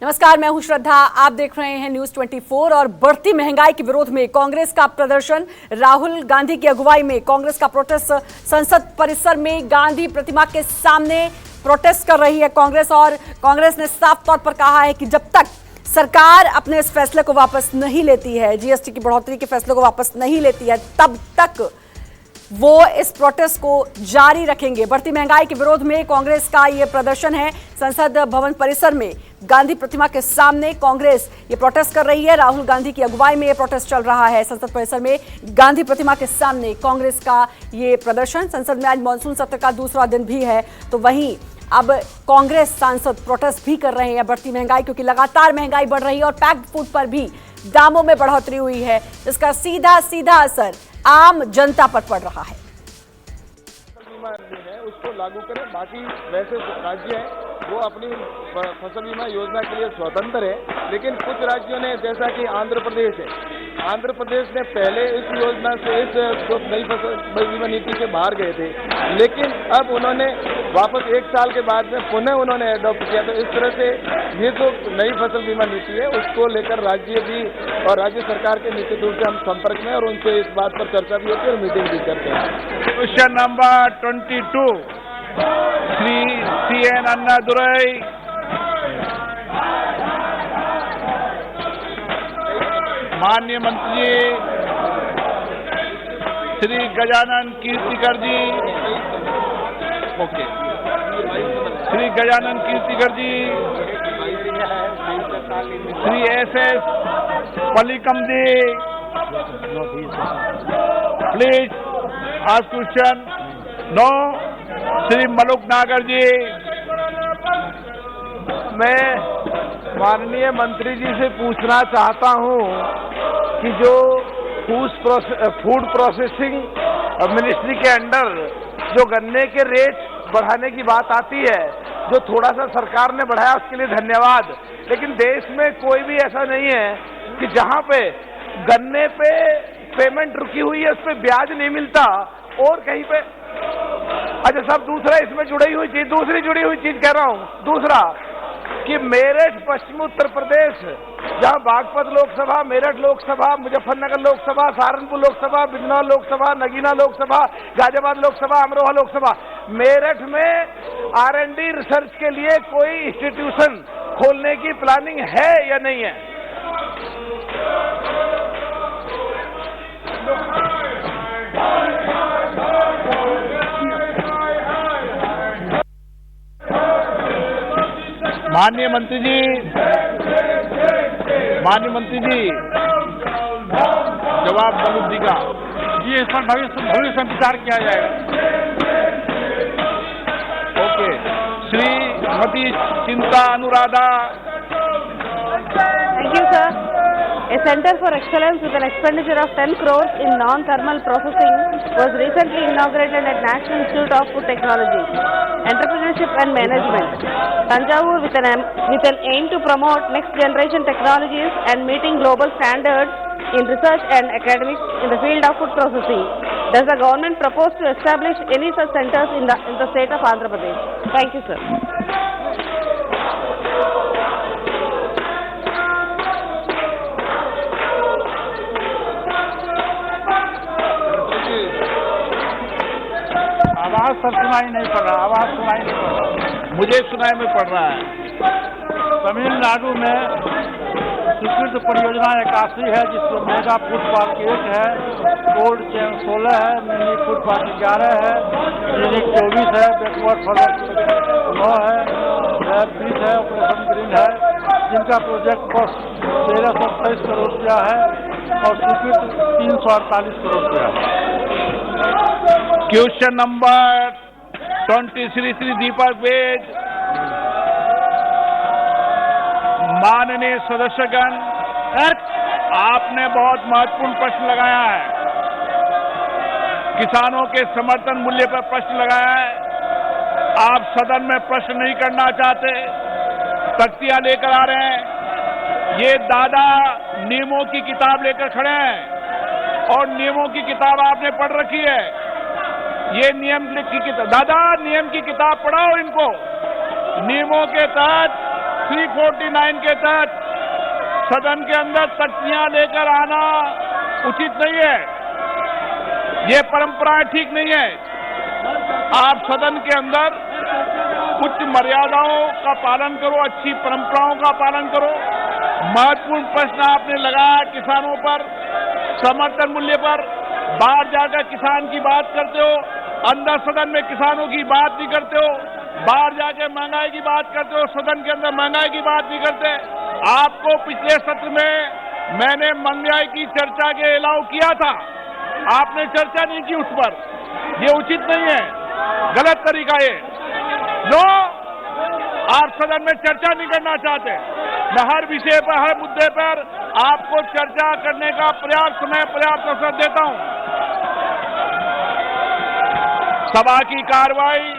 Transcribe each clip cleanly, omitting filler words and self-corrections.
नमस्कार, मैं हूं श्रद्धा। आप देख रहे हैं न्यूज 24। और बढ़ती महंगाई के विरोध में कांग्रेस का प्रदर्शन, राहुल गांधी की अगुवाई में कांग्रेस का प्रोटेस्ट संसद परिसर में गांधी प्रतिमा के सामने प्रोटेस्ट कर रही है कांग्रेस। और कांग्रेस ने साफ तौर पर कहा है कि जब तक सरकार अपने इस फैसले को वापस नहीं लेती है, जीएसटी की बढ़ोतरी के फैसले को वापस नहीं लेती है, तब तक वो इस प्रोटेस्ट को जारी रखेंगे। बढ़ती महंगाई के विरोध में कांग्रेस का ये प्रदर्शन है। संसद भवन परिसर में गांधी प्रतिमा के सामने कांग्रेस ये प्रोटेस्ट कर रही है। राहुल गांधी की अगुवाई में ये प्रोटेस्ट चल रहा है। संसद परिसर में गांधी प्रतिमा के सामने कांग्रेस का ये प्रदर्शन। संसद में आज मानसून सत्र का दूसरा दिन भी है, तो वहीं अब कांग्रेस सांसद प्रोटेस्ट भी कर रहे हैं बढ़ती महंगाई, क्योंकि लगातार महंगाई बढ़ रही है और पैक्ड फूड पर भी दामों में बढ़ोतरी हुई है। इसका सीधा सीधा असर आम जनता पर पड़ रहा है। बीमा है उसको लागू करें। बाकी वैसे राज्य हैं वो अपनी फसल बीमा योजना के लिए स्वतंत्र है, लेकिन कुछ राज्यों ने, जैसा कि आंध्र प्रदेश है, आंध्र प्रदेश ने पहले इस योजना से, इस नई फसल बीमा नीति से बाहर गए थे, लेकिन अब उन्होंने वापस 1 साल के बाद में पुनः उन्होंने अडॉप्ट किया। तो इस तरह से ये जो नई फसल बीमा नीति है उसको लेकर राज्य भी और राज्य सरकार के निश्चित रूप से हम संपर्क में और उनसे इस बात पर चर्चा भी होती है और मीटिंग भी करते हैं। Question number 22 Shri CN Annadurai. माननीय मंत्री Shri Gajanan Kirtikar ji, okay, Shri Gajanan Kirtikar ji, Shri SS Pallikam ji, please ask question. No, Shri Maluk Nagar ji. मैं माननीय मंत्री जी से पूछना चाहता हूं कि जो फूड प्रोसेसिंग मिनिस्ट्री के अंडर जो गन्ने के रेट बढ़ाने की बात आती है, जो थोड़ा सा सरकार ने बढ़ाया उसके लिए धन्यवाद, लेकिन देश में कोई भी ऐसा नहीं है कि जहां पे गन्ने पे पेमेंट रुकी हुई है, उस पर ब्याज नहीं मिलता और कहीं पे। अच्छा साहब, दूसरा इसमें जुड़ी हुई चीज, दूसरी जुड़ी हुई चीज कह रहा हूं, दूसरा कि मेरठ पश्चिम उत्तर प्रदेश, जहां बागपत लोकसभा, मेरठ लोकसभा, मुजफ्फरनगर लोकसभा, सहारनपुर लोकसभा, बिजनौर लोकसभा, नगीना लोकसभा, गाजियाबाद लोकसभा, अमरोहा लोकसभा, मेरठ में R&D रिसर्च के लिए कोई इंस्टीट्यूशन खोलने की प्लानिंग है या नहीं है? माननीय मंत्री जी, जवाब मलुक जी का। जी, इस पर भविष्य में विचार किया जाएगा। ओके, श्रीमती चिंता Anuradha. Thank you, sir. A Center for Excellence with an expenditure of 10 crores in non-thermal processing was recently inaugurated at National Institute of Food Technology, Entrepreneurship and Management, Tanjavur, with an aim to promote next generation technologies and meeting global standards in research and academics in the field of food processing. Does the government propose to establish any such centers in the state of Andhra Pradesh? Thank you, sir. आवाज sir सुनाई नहीं पड़ रहा, आवाज सुनाई नहीं पड़ रहा। मुझे सुनाई में पड़ रहा है। तमिलनाडु में स्वीकृत परियोजना 81 है, जिसमें मेगा फूड पार्क 1 है, कोल्ड चेन 16 है, मिनी फूड पार्क 11 है, क्लिनिक 24 है, बैकवर्ड फॉरवर्ड 9 है, लैब 20 है, ऑपरेशन ग्रीन है, जिनका प्रोजेक्ट कॉस्ट 1328 करोड़ रुपया है और स्वीकृत 348 करोड़ रुपया है। क्वेश्चन नंबर 23 श्री दीपक वेद। माननीय सदस्यगण, आपने बहुत महत्वपूर्ण प्रश्न लगाया है। किसानों के समर्थन मूल्य पर प्रश्न लगाया है। आप सदन में प्रश्न नहीं करना चाहते, तख्तियां लेकर आ रहे हैं। ये दादा नियमों की किताब लेकर खड़े हैं और नियमों की किताब आपने पढ़ रखी है। ये नियम की किताब, दादा नियम की किताब पढ़ाओ इनको। नियमों के तहत 349 के तहत सदन के अंदर तख्तियां लेकर आना उचित नहीं है। ये परंपराएं ठीक नहीं है। आप सदन के अंदर कुछ मर्यादाओं का पालन करो, अच्छी परंपराओं का पालन करो। महत्वपूर्ण प्रश्न आपने लगाया किसानों पर, समर्थन मूल्य पर। बाहर जाकर किसान की बात करते हो, अंदर सदन में किसानों की बात नहीं करते हो। बाहर जाकर महंगाई की बात करते हो, सदन के अंदर महंगाई की बात नहीं करते। आपको पिछले सत्र में मैंने महंगाई की चर्चा के अलाव किया था, आपने चर्चा नहीं की उस पर। ये उचित नहीं है, गलत तरीका ये। नो, आप सदन में चर्चा नहीं करना चाहते। मैं हर विषय पर, हर मुद्दे पर आपको चर्चा करने का पर्याप्त अवसर देता हूं। सभा की कार्रवाई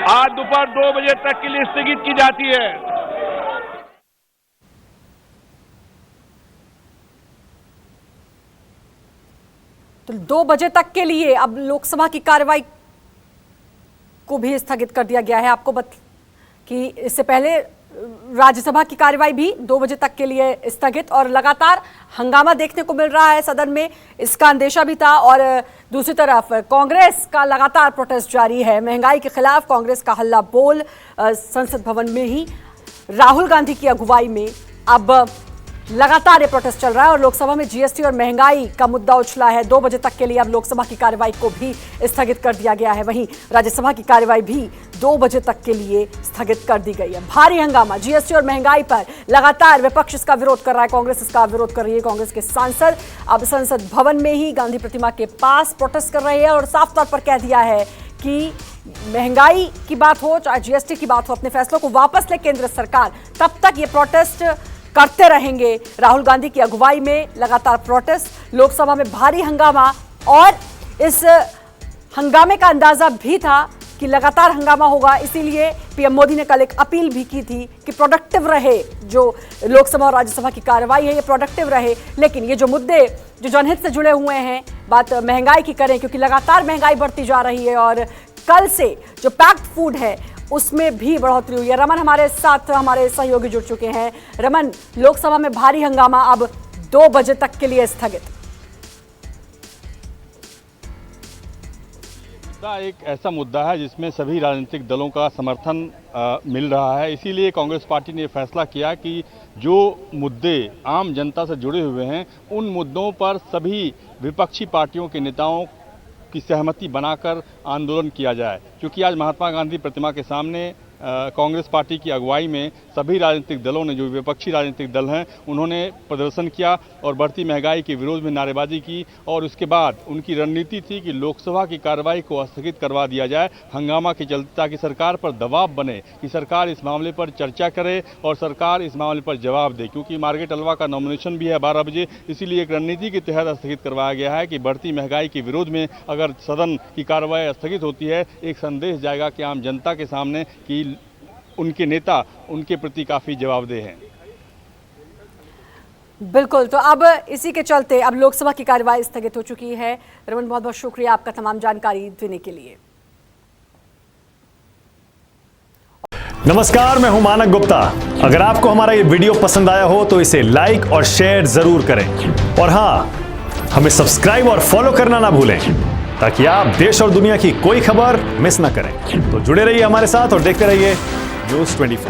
आज दोपहर 2 बजे तक के लिए स्थगित की जाती है। तो 2 बजे तक के लिए अब लोकसभा की कार्रवाई को भी स्थगित कर दिया गया है। आपको कि इससे पहले राज्यसभा की कार्रवाई भी 2 बजे तक के लिए स्थगित, और लगातार हंगामा देखने को मिल रहा है सदन में, इसका अंदेशा भी था। और दूसरी तरफ कांग्रेस का लगातार प्रोटेस्ट जारी है। महंगाई के खिलाफ कांग्रेस का हल्ला बोल संसद भवन में ही राहुल गांधी की अगुवाई में अब लगातार ये प्रोटेस्ट चल रहा है। और लोकसभा में जीएसटी और महंगाई का मुद्दा उछला है। 2 बजे तक के लिए अब लोकसभा की कार्रवाई को भी स्थगित कर दिया गया है। वहीं राज्यसभा की कार्रवाई भी 2 बजे तक के लिए स्थगित कर दी गई है। भारी हंगामा जीएसटी और महंगाई पर लगातार विपक्ष इसका विरोध कर रहा है, कांग्रेस इसका विरोध कर रही है। कांग्रेस के सांसद अब संसद भवन में ही गांधी प्रतिमा के पास प्रोटेस्ट कर रहे हैं और साफ तौर पर कह दिया है कि महंगाई की बात हो चाहे जीएसटी की बात हो, अपने फैसलों को वापस ले केंद्र सरकार, तब तक ये प्रोटेस्ट करते रहेंगे। राहुल गांधी की अगुवाई में लगातार प्रोटेस्ट, लोकसभा में भारी हंगामा, और इस हंगामे का अंदाजा भी था कि लगातार हंगामा होगा। इसीलिए पीएम मोदी ने कल एक अपील भी की थी कि प्रोडक्टिव रहे, जो लोकसभा और राज्यसभा की कार्रवाई है ये प्रोडक्टिव रहे। लेकिन ये जो मुद्दे जो जनहित से जुड़े हुए हैं, बात महंगाई की करें क्योंकि लगातार महंगाई बढ़ती जा रही है और कल से जो पैक्ड फूड है उसमें भी बढ़ोतरी हुई है। रमन हमारे साथ, हमारे सहयोगी जुड़ चुके हैं। रमन, लोकसभा में भारी हंगामा अब 2 बजे तक के लिए स्थगित। मुद्दा एक ऐसा मुद्दा है जिसमें सभी राजनीतिक दलों का समर्थन मिल रहा है। इसीलिए कांग्रेस पार्टी ने फैसला किया कि जो मुद्दे आम जनता से जुड़े हुए हैं उन मुद्दों पर सभी विपक्षी पार्टियों के नेताओं की सहमति बनाकर आंदोलन किया जाए। क्योंकि आज महात्मा गांधी प्रतिमा के सामने कांग्रेस पार्टी की अगुवाई में सभी राजनीतिक दलों ने, जो विपक्षी राजनीतिक दल हैं, उन्होंने प्रदर्शन किया और बढ़ती महंगाई के विरोध में नारेबाजी की। और उसके बाद उनकी रणनीति थी कि लोकसभा की कार्रवाई को स्थगित करवा दिया जाए हंगामा के चलते, ताकि सरकार पर दबाव बने कि सरकार इस मामले पर चर्चा करे और सरकार इस मामले पर जवाब दे। क्योंकि मार्गरेट अलवा का नॉमिनेशन भी है 12 बजे, इसीलिए एक रणनीति के तहत स्थगित करवाया गया है कि बढ़ती महंगाई के विरोध में अगर सदन की कार्रवाई स्थगित होती है, एक संदेश जाएगा कि आम जनता के सामने कि उनके नेता उनके प्रति काफी जवाबदेह हैं। बिल्कुल, तो अब इसी के चलते अब लोकसभा की कार्यवाही स्थगित हो चुकी है। रमन, बहुत बहुत शुक्रिया आपका तमाम जानकारी देने के लिए। नमस्कार, मैं हूं मानक गुप्ता। अगर आपको हमारा ये वीडियो पसंद आया हो तो इसे लाइक और शेयर जरूर करें, और हां, हमें सब्सक्राइब और फॉलो करना ना भूलें ताकि आप देश और दुनिया की कोई खबर मिस ना करें। तो जुड़े रहिए हमारे साथ और देखते रहिए न्यूज़ 24।